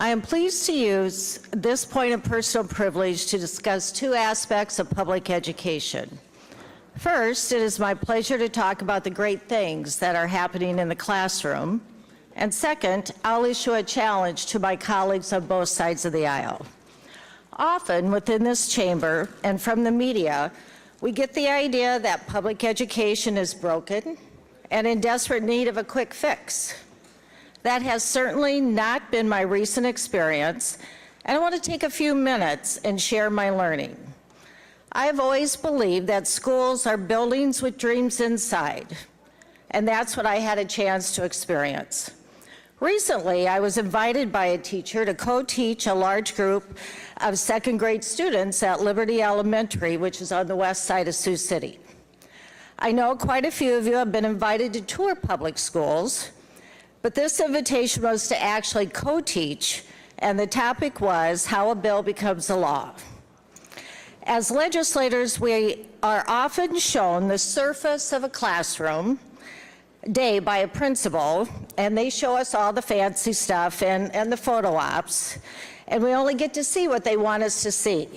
I am pleased to use this point of personal privilege to discuss two aspects of public education. First, it is my pleasure to talk about the great things that are happening in the classroom. And second, I'll issue a challenge to my colleagues on both sides of the aisle. Often within this chamber and from the media, we get the idea that public education is broken and in desperate need of a quick fix. That has certainly not been my recent experience, and I want to take a few minutes and share my learning. I have always believed that schools are buildings with dreams inside, and that's what I had a chance to experience. Recently, I was invited by a teacher to co-teach a large group of second grade students at Liberty Elementary, which is on the west side of Sioux City. I know quite a few of you have been invited to tour public schools, but this invitation was to actually co-teach, and the topic was how a bill becomes a law. As legislators, we are often shown the surface of a classroom day by a principal, and they show us all the fancy stuff and the photo ops, and we only get to see what they want us to see.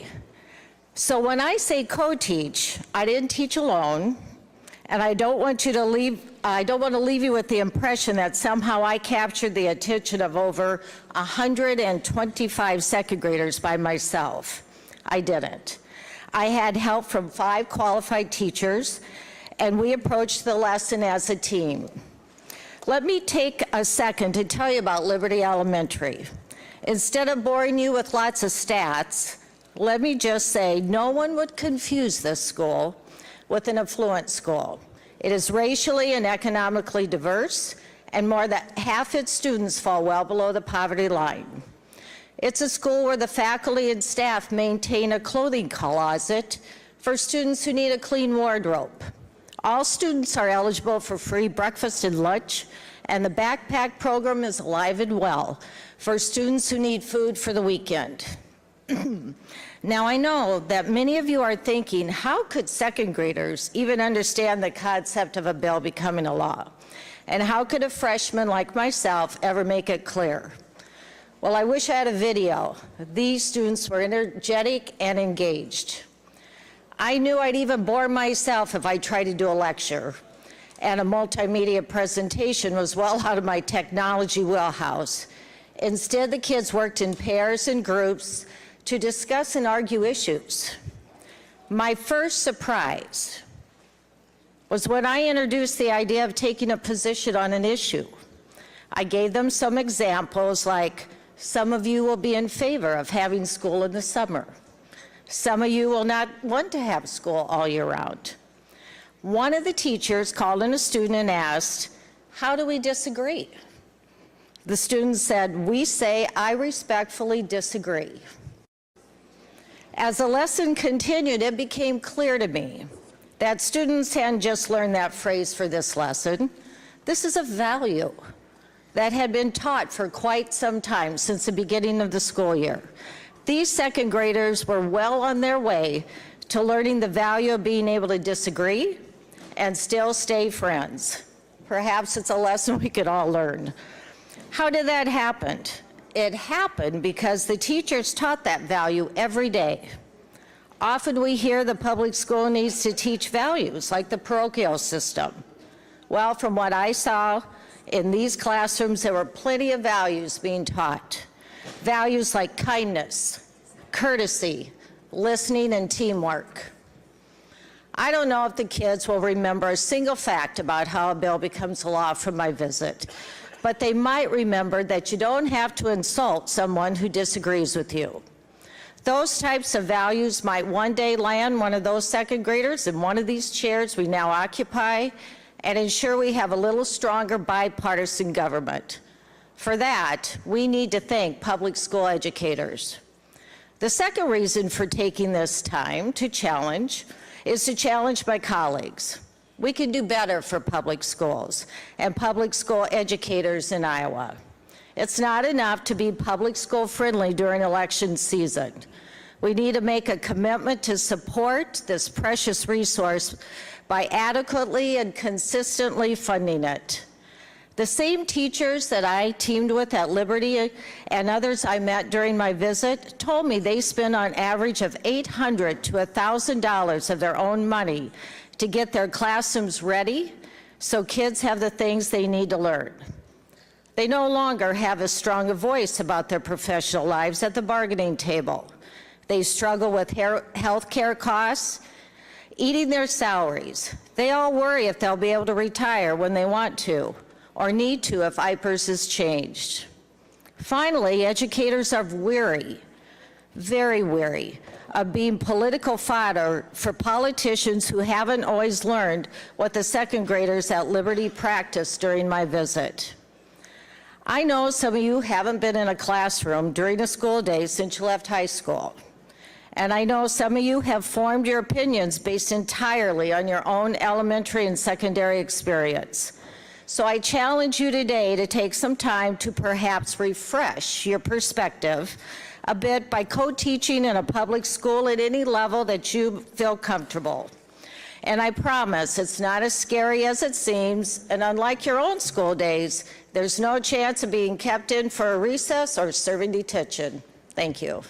So when I say co-teach, I didn't teach alone, and I don't want to leave you with the impression that somehow I captured the attention of over 125 second graders by myself. I didn't. I had help from 5 qualified teachers, and we approached the lesson as a team. Let me take a second to tell you about Liberty Elementary. Instead of boring you with lots of stats, let me just say no one would confuse this school with an affluent school. It is racially and economically diverse, and more than half its students fall well below the poverty line. It's a school where the faculty and staff maintain a clothing closet for students who need a clean wardrobe. All students are eligible for free breakfast and lunch, and the backpack program is alive and well for students who need food for the weekend. Now, I know that many of you are thinking, how could second graders even understand the concept of a bill becoming a law? And how could a freshman like myself ever make it clear? Well, I wish I had a video. These students were energetic and engaged. I knew I'd even bore myself if I tried to do a lecture, and a multimedia presentation was well out of my technology wheelhouse. Instead, the kids worked in pairs and groups to discuss and argue issues. My first surprise was when I introduced the idea of taking a position on an issue. I gave them some examples like, some of you will be in favor of having school in the summer. Some of you will not want to have school all year round. One of the teachers called in a student and asked, how do we disagree? The student said, we say, I respectfully disagree. As the lesson continued, it became clear to me that students hadn't just learned that phrase for this lesson. This is a value that had been taught for quite some time, since the beginning of the school year. These second graders were well on their way to learning the value of being able to disagree and still stay friends. Perhaps it's a lesson we could all learn. How did that happen? It happened because the teachers taught that value every day. Often we hear the public school needs to teach values like the parochial system. Well, from what I saw in these classrooms, there were plenty of values being taught. Values like kindness, courtesy, listening, and teamwork. I don't know if the kids will remember a single fact about how a bill becomes a law from my visit, but they might remember that you don't have to insult someone who disagrees with you. Those types of values might one day land one of those second graders in one of these chairs we now occupy and ensure we have a little stronger bipartisan government. For that, we need to thank public school educators. The second reason for taking this time to challenge is to challenge my colleagues. We can do better for public schools and public school educators in Iowa. It's not enough to be public school friendly during election season. We need to make a commitment to support this precious resource by adequately and consistently funding it. The same teachers that I teamed with at Liberty and others I met during my visit told me they spend on average of $800 to $1,000 of their own money to get their classrooms ready so kids have the things they need to learn. They no longer have as strong a voice about their professional lives at the bargaining table. They struggle with health care costs, eating their salaries. They all worry if they'll be able to retire when they want to or need to if IPERS is changed. Finally, educators are weary, very weary, of being political fodder for politicians who haven't always learned what the second graders at Liberty practiced during my visit. I know some of you haven't been in a classroom during a school day since you left high school. And I know some of you have formed your opinions based entirely on your own elementary and secondary experience. So I challenge you today to take some time to perhaps refresh your perspective a bit by co-teaching in a public school at any level that you feel comfortable. And I promise it's not as scary as it seems, and unlike your own school days, there's no chance of being kept in for a recess or serving detention. Thank you.